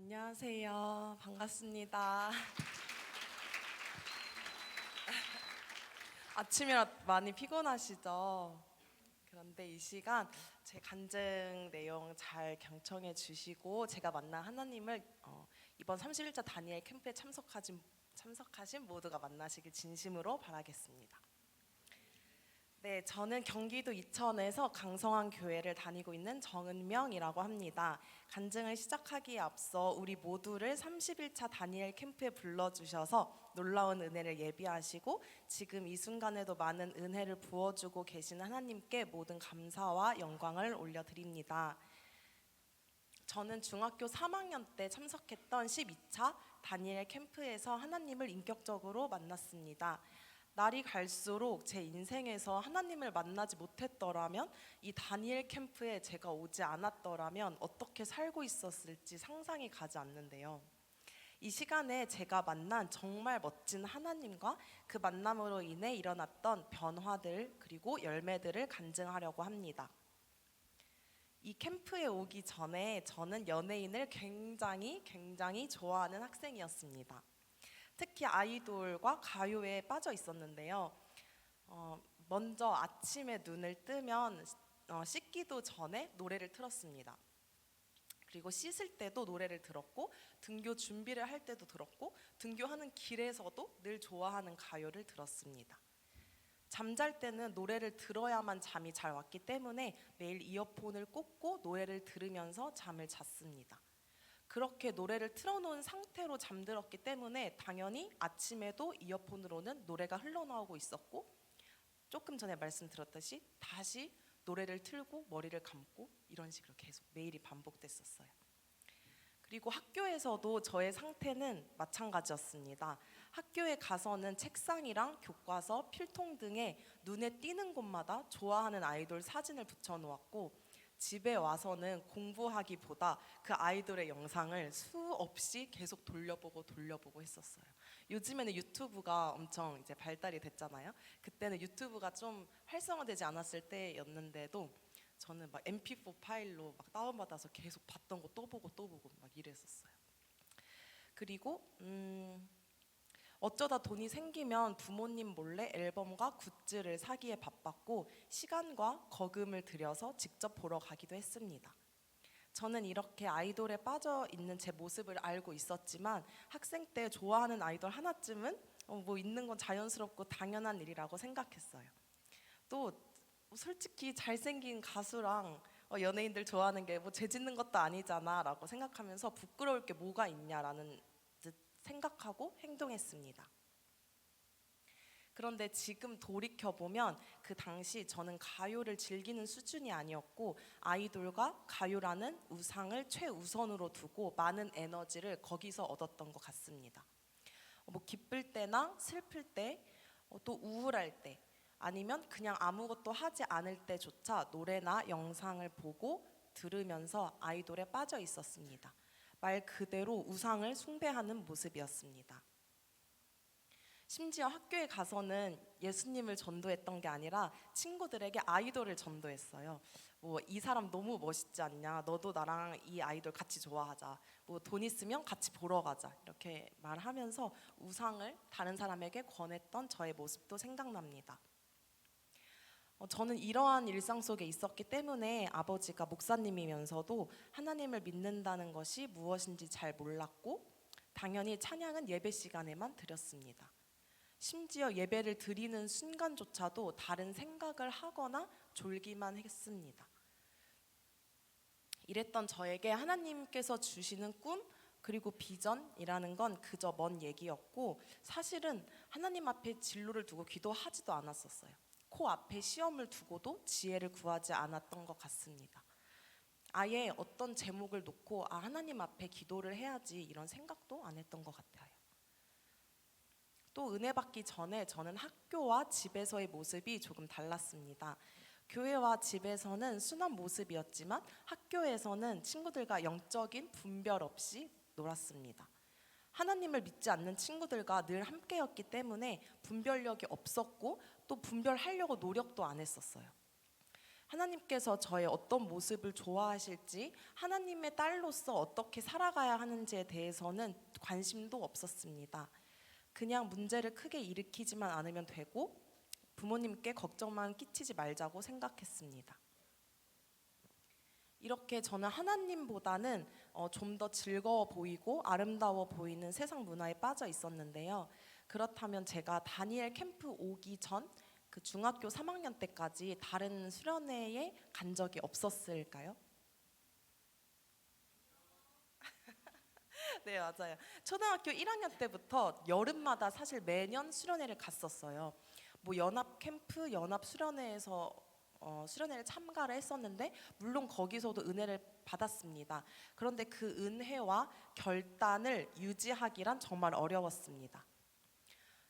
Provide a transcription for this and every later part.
안녕하세요. 반갑습니다. 아침이라 많이 피곤하시죠? 그런데 이 시간 제 간증 내용 잘 경청해 주시고 제가 만난 하나님을 이번 31차 다니엘 캠프에 참석하신 모두가 만나시길 진심으로 바라겠습니다. 네, 저는 경기도 이천에서 강성한 교회를 다니고 있는 정은명이라고 합니다. 간증을 시작하기에 앞서 우리 모두를 31차 다니엘 캠프에 불러주셔서 놀라운 은혜를 예비하시고 지금 이 순간에도 많은 은혜를 부어주고 계시는 하나님께 모든 감사와 영광을 올려드립니다. 저는 중학교 3학년 때 참석했던 12차 다니엘 캠프에서 하나님을 인격적으로 만났습니다. 날이 갈수록 제 인생에서 하나님을 만나지 못했더라면, 이 다니엘 캠프에 제가 오지 않았더라면 어떻게 살고 있었을지 상상이 가지 않는데요. 이 시간에 제가 만난 정말 멋진 하나님과 그 만남으로 인해 일어났던 변화들 그리고 열매들을 간증하려고 합니다. 이 캠프에 오기 전에 저는 연예인을 굉장히 좋아하는 학생이었습니다. 특히 아이돌과 가요에 빠져 있었는데요. 먼저 아침에 눈을 뜨면 씻기도 전에 노래를 틀었습니다. 그리고 씻을 때도 노래를 들었고, 등교 준비를 할 때도 들었고, 등교하는 길에서도 늘 좋아하는 가요를 들었습니다. 잠잘 때는 노래를 들어야만 잠이 잘 왔기 때문에 매일 이어폰을 꽂고 노래를 들으면서 잠을 잤습니다. 그렇게 노래를 틀어놓은 상태로 잠들었기 때문에 당연히 아침에도 이어폰으로는 노래가 흘러나오고 있었고, 조금 전에 말씀드렸듯이 다시 노래를 틀고 머리를 감고 이런 식으로 계속 매일이 반복됐었어요. 그리고 학교에서도 저의 상태는 마찬가지였습니다. 학교에 가서는 책상이랑 교과서, 필통 등에 눈에 띄는 곳마다 좋아하는 아이돌 사진을 붙여놓았고, 집에 와서는 공부하기보다 그 아이돌의 영상을 수없이 계속 돌려보고 했었어요. 요즘에는 유튜브가 엄청 이제 발달이 됐잖아요. 그때는 유튜브가 좀 활성화되지 않았을 때였는데도 저는 막 MP4 파일로 막 다운받아서 계속 봤던 거 또 보고 막 이랬었어요. 그리고 어쩌다 돈이 생기면 부모님 몰래 앨범과 굿즈를 사기에 바빴고 시간과 거금을 들여서 직접 보러 가기도 했습니다. 저는 이렇게 아이돌에 빠져 있는 제 모습을 알고 있었지만 학생 때 좋아하는 아이돌 하나쯤은 뭐 있는 건 자연스럽고 당연한 일이라고 생각했어요. 또 솔직히 잘생긴 가수랑 연예인들 좋아하는 게 뭐 죄 짓는 것도 아니잖아 라고 생각하면서 부끄러울 게 뭐가 있냐라는 생각하고 행동했습니다. 그런데 지금 돌이켜보면 그 당시 저는 가요를 즐기는 수준이 아니었고 아이돌과 가요라는 우상을 최우선으로 두고 많은 에너지를 거기서 얻었던 것 같습니다. 뭐 기쁠 때나 슬플 때, 또 우울할 때, 아니면 그냥 아무것도 하지 않을 때조차 노래나 영상을 보고 들으면서 아이돌에 빠져 있었습니다. 말 그대로 우상을 숭배하는 모습이었습니다. 심지어 학교에 가서는 예수님을 전도했던 게 아니라 친구들에게 아이돌을 전도했어요. 뭐 이 사람 너무 멋있지 않냐? 너도 나랑 이 아이돌 같이 좋아하자. 뭐 돈 있으면 같이 보러 가자. 이렇게 말하면서 우상을 다른 사람에게 권했던 저의 모습도 생각납니다. 저는 이러한 일상 속에 있었기 때문에 아버지가 목사님이면서도 하나님을 믿는다는 것이 무엇인지 잘 몰랐고 당연히 찬양은 예배 시간에만 드렸습니다. 심지어 예배를 드리는 순간조차도 다른 생각을 하거나 졸기만 했습니다. 이랬던 저에게 하나님께서 주시는 꿈 그리고 비전이라는 건 그저 먼 얘기였고 사실은 하나님 앞에 진로를 두고 기도하지도 않았었어요. 코앞에 시험을 두고도 지혜를 구하지 않았던 것 같습니다. 아예 어떤 제목을 놓고 하나님 앞에 기도를 해야지 이런 생각도 안 했던 것 같아요. 또 은혜 받기 전에 저는 학교와 집에서의 모습이 조금 달랐습니다. 교회와 집에서는 순한 모습이었지만 학교에서는 친구들과 영적인 분별 없이 놀았습니다. 하나님을 믿지 않는 친구들과 늘 함께였기 때문에 분별력이 없었고 또 분별하려고 노력도 안 했었어요. 하나님께서 저의 어떤 모습을 좋아하실지, 하나님의 딸로서 어떻게 살아가야 하는지에 대해서는 관심도 없었습니다. 그냥 문제를 크게 일으키지만 않으면 되고 부모님께 걱정만 끼치지 말자고 생각했습니다. 이렇게 저는 하나님보다는 좀 더 즐거워 보이고 아름다워 보이는 세상 문화에 빠져 있었는데요. 그렇다면 제가 다니엘 캠프 오기 전 그 중학교 3학년 때까지 다른 수련회에 간 적이 없었을까요? 네, 맞아요. 초등학교 1학년 때부터 여름마다 사실 매년 수련회를 갔었어요. 뭐 연합 캠프, 연합 수련회에서 수련회를 참가를 했었는데 물론 거기서도 은혜를 받았습니다. 그런데 그 은혜와 결단을 유지하기란 정말 어려웠습니다.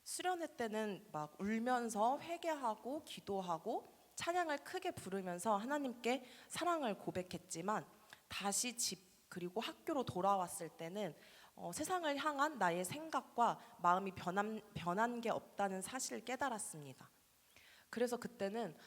수련회 때는 막 울면서 회개하고 기도하고 찬양을 크게 부르면서 하나님께 사랑을 고백했지만 다시 집 그리고 학교로 돌아왔을 때는 세상을 향한 나의 생각과 마음이 변한 게 없다는 사실을 깨달았습니다. 그래서 그때는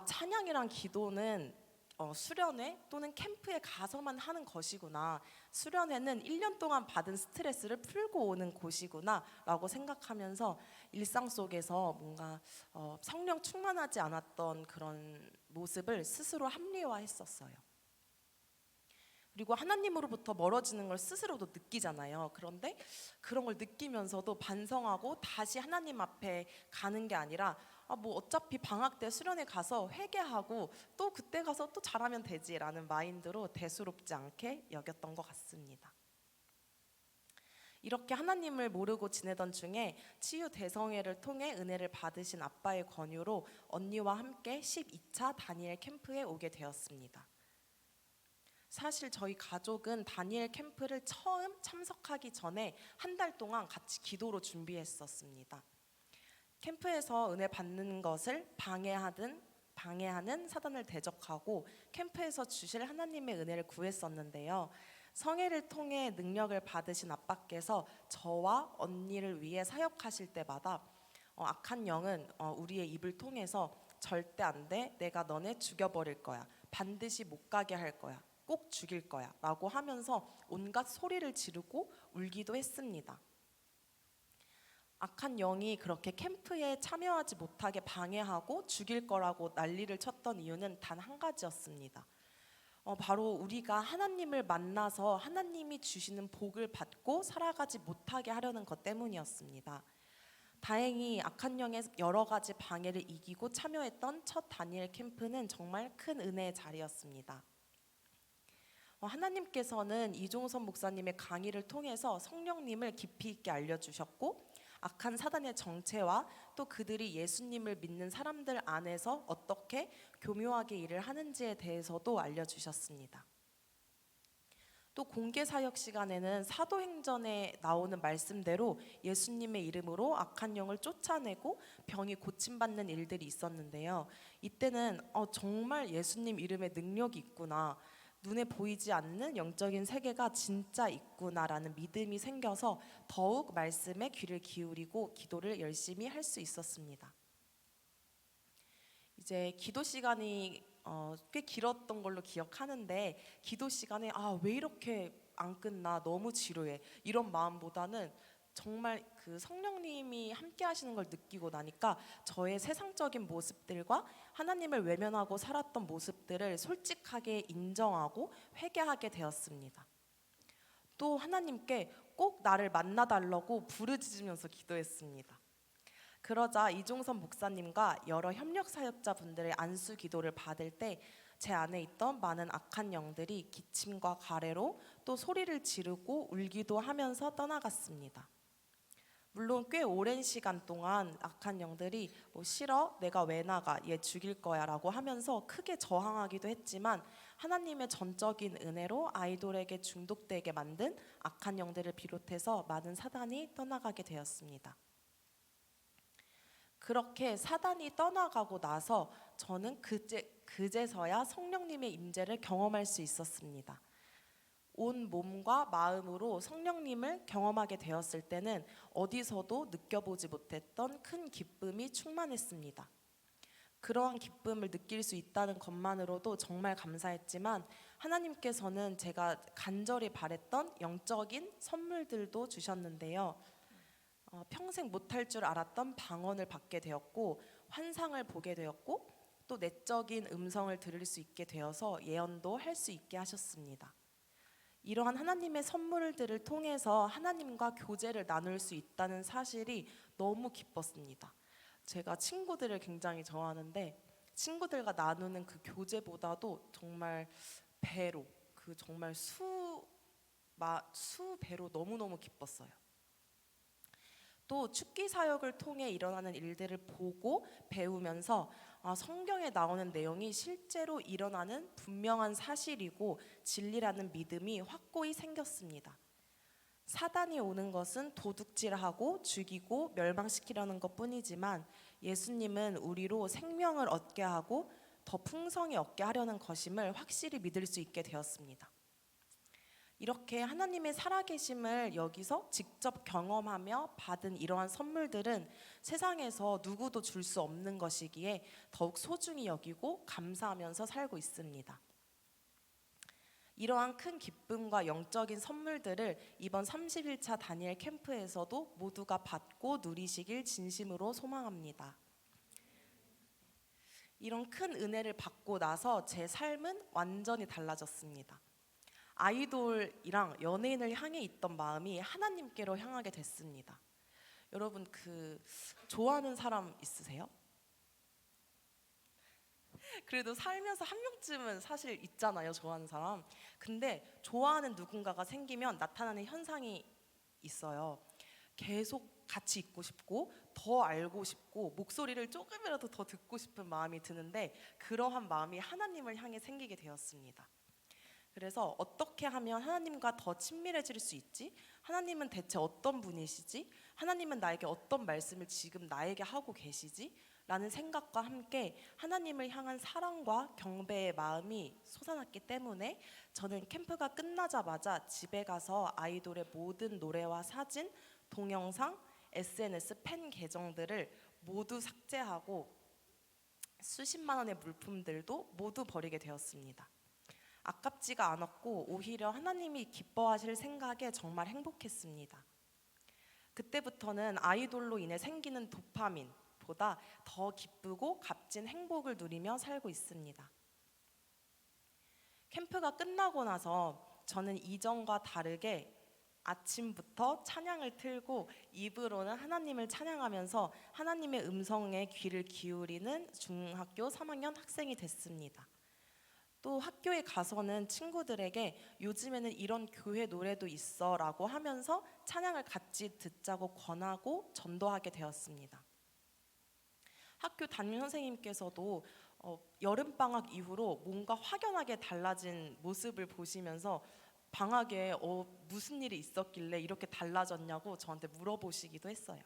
찬양이랑 기도는 수련회 또는 캠프에 가서만 하는 것이구나. 수련회는 1년 동안 받은 스트레스를 풀고 오는 곳이구나 라고 생각하면서 일상 속에서 뭔가 성령 충만하지 않았던 그런 모습을 스스로 합리화했었어요. 그리고 하나님으로부터 멀어지는 걸 스스로도 느끼잖아요. 그런데 그런 걸 느끼면서도 반성하고 다시 하나님 앞에 가는 게 아니라 뭐 어차피 방학 때 수련회 가서 회개하고 또 그때 가서 또 잘하면 되지라는 마인드로 대수롭지 않게 여겼던 것 같습니다. 이렇게 하나님을 모르고 지내던 중에 치유 대성회를 통해 은혜를 받으신 아빠의 권유로 언니와 함께 12차 다니엘 캠프에 오게 되었습니다. 사실 저희 가족은 다니엘 캠프를 처음 참석하기 전에 한 달 동안 같이 기도로 준비했었습니다. 캠프에서 은혜 받는 것을 방해하는 사단을 대적하고 캠프에서 주실 하나님의 은혜를 구했었는데요. 성회를 통해 능력을 받으신 아빠께서 저와 언니를 위해 사역하실 때마다 악한 영은 우리의 입을 통해서 절대 안 돼, 내가 너네 죽여버릴 거야, 반드시 못 가게 할 거야, 꼭 죽일 거야 라고 하면서 온갖 소리를 지르고 울기도 했습니다. 악한 영이 그렇게 캠프에 참여하지 못하게 방해하고 죽일 거라고 난리를 쳤던 이유는 단 한 가지였습니다. 바로 우리가 하나님을 만나서 하나님이 주시는 복을 받고 살아가지 못하게 하려는 것 때문이었습니다. 다행히 악한 영의 여러 가지 방해를 이기고 참여했던 첫 다니엘 캠프는 정말 큰 은혜의 자리였습니다. 하나님께서는 이종선 목사님의 강의를 통해서 성령님을 깊이 있게 알려주셨고 악한 사단의 정체와 또 그들이 예수님을 믿는 사람들 안에서 어떻게 교묘하게 일을 하는지에 대해서도 알려주셨습니다. 또 공개 사역 시간에는 사도행전에 나오는 말씀대로 예수님의 이름으로 악한 영을 쫓아내고 병이 고침받는 일들이 있었는데요. 이때는 정말 예수님 이름에 능력이 있구나, 눈에 보이지 않는 영적인 세계가 진짜 있구나라는 믿음이 생겨서 더욱 말씀에 귀를 기울이고 기도를 열심히 할 수 있었습니다. 이제 기도 시간이 꽤 길었던 걸로 기억하는데 기도 시간에 왜 이렇게 안 끝나, 너무 지루해, 이런 마음보다는 정말 그 성령님이 함께 하시는 걸 느끼고 나니까 저의 세상적인 모습들과 하나님을 외면하고 살았던 모습들을 솔직하게 인정하고 회개하게 되었습니다. 또 하나님께 꼭 나를 만나달라고 부르짖으면서 기도했습니다. 그러자 이종선 목사님과 여러 협력 사역자분들의 안수 기도를 받을 때 제 안에 있던 많은 악한 영들이 기침과 가래로 또 소리를 지르고 울기도 하면서 떠나갔습니다. 물론 꽤 오랜 시간 동안 악한 영들이 싫어, 내가 왜 나가, 얘 죽일 거야 라고 하면서 크게 저항하기도 했지만 하나님의 전적인 은혜로 아이돌에게 중독되게 만든 악한 영들을 비롯해서 많은 사단이 떠나가게 되었습니다. 그렇게 사단이 떠나가고 나서 저는 그제서야 성령님의 임재를 경험할 수 있었습니다. 온 몸과 마음으로 성령님을 경험하게 되었을 때는 어디서도 느껴보지 못했던 큰 기쁨이 충만했습니다. 그러한 기쁨을 느낄 수 있다는 것만으로도 정말 감사했지만 하나님께서는 제가 간절히 바랬던 영적인 선물들도 주셨는데요. 평생 못할 줄 알았던 방언을 받게 되었고 환상을 보게 되었고 또 내적인 음성을 들을 수 있게 되어서 예언도 할 수 있게 하셨습니다. 이러한 하나님의 선물들을 통해서 하나님과 교제를 나눌 수 있다는 사실이 너무 기뻤습니다. 제가 친구들을 굉장히 좋아하는데 친구들과 나누는 그 교제보다도 정말 배로 그 정말 수배로 너무너무 기뻤어요. 또 축기 사역을 통해 일어나는 일들을 보고 배우면서 성경에 나오는 내용이 실제로 일어나는 분명한 사실이고 진리라는 믿음이 확고히 생겼습니다. 사단이 오는 것은 도둑질하고 죽이고 멸망시키려는 것뿐이지만 예수님은 우리로 생명을 얻게 하고 더 풍성히 얻게 하려는 것임을 확실히 믿을 수 있게 되었습니다. 이렇게 하나님의 살아계심을 여기서 직접 경험하며 받은 이러한 선물들은 세상에서 누구도 줄 수 없는 것이기에 더욱 소중히 여기고 감사하면서 살고 있습니다. 이러한 큰 기쁨과 영적인 선물들을 이번 30일차 다니엘 캠프에서도 모두가 받고 누리시길 진심으로 소망합니다. 이런 큰 은혜를 받고 나서 제 삶은 완전히 달라졌습니다. 아이돌이랑 연예인을 향해 있던 마음이 하나님께로 향하게 됐습니다. 여러분 좋아하는 사람 있으세요? 그래도 살면서 한 명쯤은 사실 있잖아요, 좋아하는 사람. 근데 좋아하는 누군가가 생기면 나타나는 현상이 있어요. 계속 같이 있고 싶고 더 알고 싶고 목소리를 조금이라도 더 듣고 싶은 마음이 드는데 그러한 마음이 하나님을 향해 생기게 되었습니다. 그래서 어떻게 하면 하나님과 더 친밀해질 수 있지? 하나님은 대체 어떤 분이시지? 하나님은 나에게 어떤 말씀을 지금 나에게 하고 계시지? 라는 생각과 함께 하나님을 향한 사랑과 경배의 마음이 솟아났기 때문에 저는 캠프가 끝나자마자 집에 가서 아이돌의 모든 노래와 사진, 동영상, SNS 팬 계정들을 모두 삭제하고 수십만 원의 물품들도 모두 버리게 되었습니다. 아깝지가 않았고 오히려 하나님이 기뻐하실 생각에 정말 행복했습니다. 그때부터는 아이돌로 인해 생기는 도파민보다 더 기쁘고 값진 행복을 누리며 살고 있습니다. 캠프가 끝나고 나서 저는 이전과 다르게 아침부터 찬양을 틀고 입으로는 하나님을 찬양하면서 하나님의 음성에 귀를 기울이는 중학교 3학년 학생이 됐습니다. 또 학교에 가서는 친구들에게 요즘에는 이런 교회 노래도 있어 라고 하면서 찬양을 같이 듣자고 권하고 전도하게 되었습니다. 학교 담임 선생님께서도 여름방학 이후로 뭔가 확연하게 달라진 모습을 보시면서 방학에 무슨 일이 있었길래 이렇게 달라졌냐고 저한테 물어보시기도 했어요.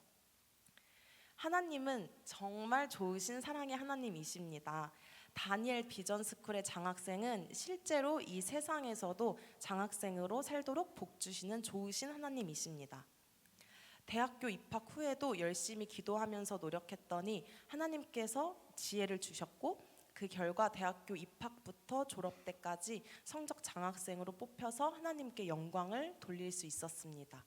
하나님은 정말 좋으신 사랑의 하나님이십니다. 다니엘 비전스쿨의 장학생은 실제로 이 세상에서도 장학생으로 살도록 복 주시는 좋으신 하나님이십니다. 대학교 입학 후에도 열심히 기도하면서 노력했더니 하나님께서 지혜를 주셨고 그 결과 대학교 입학부터 졸업 때까지 성적 장학생으로 뽑혀서 하나님께 영광을 돌릴 수 있었습니다.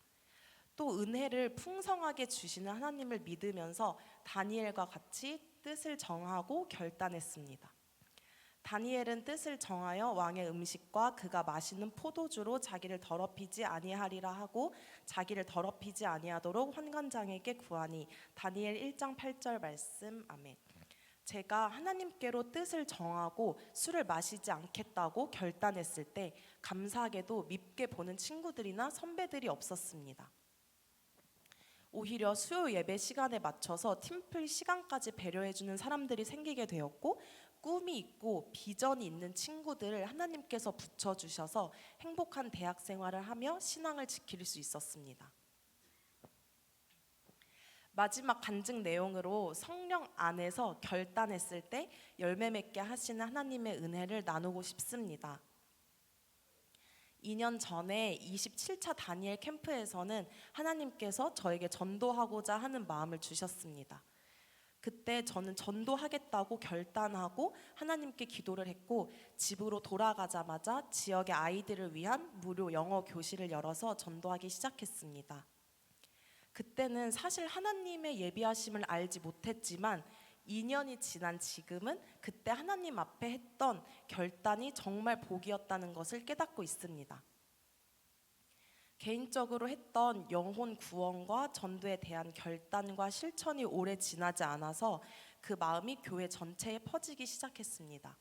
또 은혜를 풍성하게 주시는 하나님을 믿으면서 다니엘과 같이 뜻을 정하고 결단했습니다. 다니엘은 뜻을 정하여 왕의 음식과 그가 마시는 포도주로 자기를 더럽히지 아니하리라 하고 자기를 더럽히지 아니하도록 환관장에게 구하니 다니엘 1장 8절 말씀. 아멘. 제가 하나님께로 뜻을 정하고 술을 마시지 않겠다고 결단했을 때 감사하게도 밉게 보는 친구들이나 선배들이 없었습니다. 오히려 수요 예배 시간에 맞춰서 팀플 시간까지 배려해주는 사람들이 생기게 되었고 꿈이 있고 비전이 있는 친구들을 하나님께서 붙여주셔서 행복한 대학 생활을 하며 신앙을 지킬 수 있었습니다. 마지막 간증 내용으로 성령 안에서 결단했을 때 열매 맺게 하시는 하나님의 은혜를 나누고 싶습니다. 2년 전에 27차 다니엘 캠프에서는 하나님께서 저에게 전도하고자 하는 마음을 주셨습니다. 그때 저는 전도하겠다고 결단하고 하나님께 기도를 했고, 집으로 돌아가자마자 지역의 아이들을 위한 무료 영어 교실을 열어서 전도하기 시작했습니다. 그때는 사실 하나님의 예비하심을 알지 못했지만 2년이 지난 지금은 그때 하나님 앞에 했던 결단이 정말 복이었다는 것을 깨닫고 있습니다. 개인적으로 했던 영혼 구원과 전도에 대한 결단과 실천이 오래 지나지 않아서 그 마음이 교회 전체에 퍼지기 시작했습니다.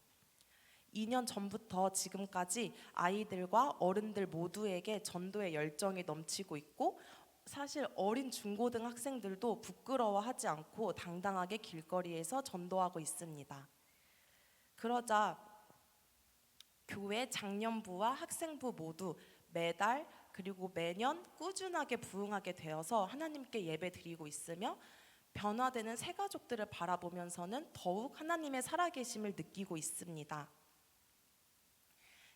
2년 전부터 지금까지 아이들과 어른들 모두에게 전도의 열정이 넘치고 있고, 사실 어린 중고등학생들도 부끄러워하지 않고 당당하게 길거리에서 전도하고 있습니다. 그러자 교회 장년부와 학생부 모두 매달 그리고 매년 꾸준하게 부흥하게 되어서 하나님께 예배 드리고 있으며, 변화되는 새 가족들을 바라보면서는 더욱 하나님의 살아계심을 느끼고 있습니다.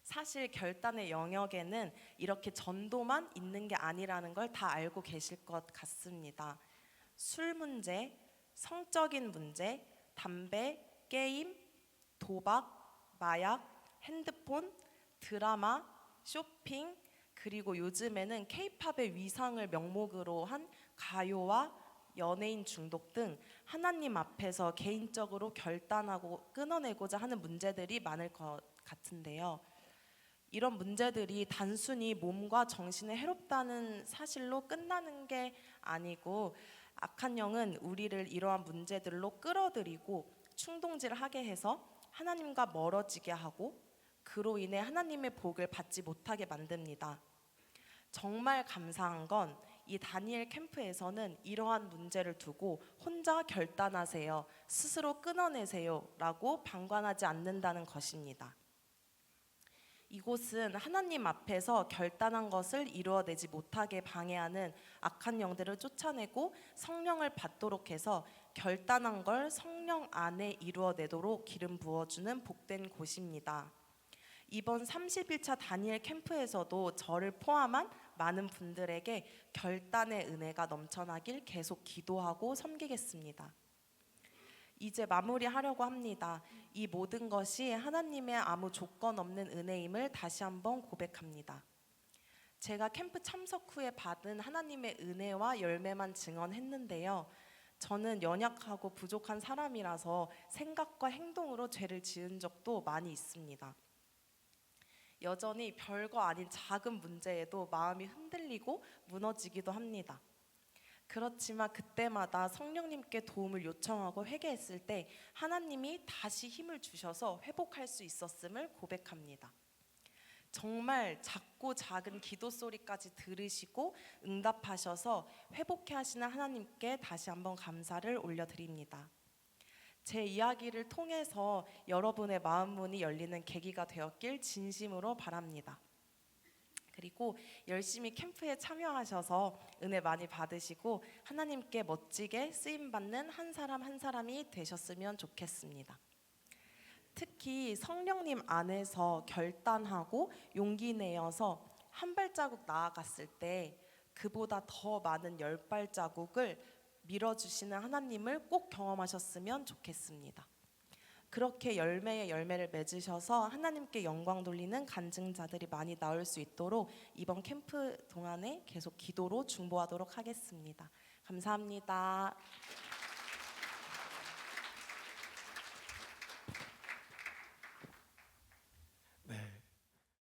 사실 결단의 영역에는 이렇게 전도만 있는 게 아니라는 걸 다 알고 계실 것 같습니다. 술 문제, 성적인 문제, 담배, 게임, 도박, 마약, 핸드폰, 드라마, 쇼핑, 그리고 요즘에는 K-팝의 위상을 명목으로 한 가요와 연예인 중독 등 하나님 앞에서 개인적으로 결단하고 끊어내고자 하는 문제들이 많을 것 같은데요. 이런 문제들이 단순히 몸과 정신에 해롭다는 사실로 끝나는 게 아니고, 악한 영은 우리를 이러한 문제들로 끌어들이고 충동질하게 해서 하나님과 멀어지게 하고, 그로 인해 하나님의 복을 받지 못하게 만듭니다. 정말 감사한 건 이 다니엘 캠프에서는 이러한 문제를 두고 혼자 결단하세요, 스스로 끊어내세요 라고 방관하지 않는다는 것입니다. 이곳은 하나님 앞에서 결단한 것을 이루어내지 못하게 방해하는 악한 영들을 쫓아내고 성령을 받도록 해서 결단한 걸 성령 안에 이루어내도록 기름 부어주는 복된 곳입니다. 이번 30일차 다니엘 캠프에서도 저를 포함한 많은 분들에게 결단의 은혜가 넘쳐나길 계속 기도하고 섬기겠습니다. 이제 마무리하려고 합니다. 이 모든 것이 하나님의 아무 조건 없는 은혜임을 다시 한번 고백합니다. 제가 캠프 참석 후에 받은 하나님의 은혜와 열매만 증언했는데요. 저는 연약하고 부족한 사람이라서 생각과 행동으로 죄를 지은 적도 많이 있습니다. 여전히 별거 아닌 작은 문제에도 마음이 흔들리고 무너지기도 합니다. 그렇지만 그때마다 성령님께 도움을 요청하고 회개했을 때 하나님이 다시 힘을 주셔서 회복할 수 있었음을 고백합니다. 정말 작고 작은 기도 소리까지 들으시고 응답하셔서 회복해 하시는 하나님께 다시 한번 감사를 올려드립니다. 제 이야기를 통해서 여러분의 마음 문이 열리는 계기가 되었길 진심으로 바랍니다. 그리고 열심히 캠프에 참여하셔서 은혜 많이 받으시고 하나님께 멋지게 쓰임받는 한 사람 한 사람이 되셨으면 좋겠습니다. 특히 성령님 안에서 결단하고 용기 내어서 한 발자국 나아갔을 때 그보다 더 많은 10발자국을 밀어주시는 하나님을 꼭 경험하셨으면 좋겠습니다. 그렇게 열매의 열매를 맺으셔서 하나님께 영광 돌리는 간증자들이 많이 나올 수 있도록 이번 캠프 동안에 계속 기도로 중보하도록 하겠습니다. 감사합니다.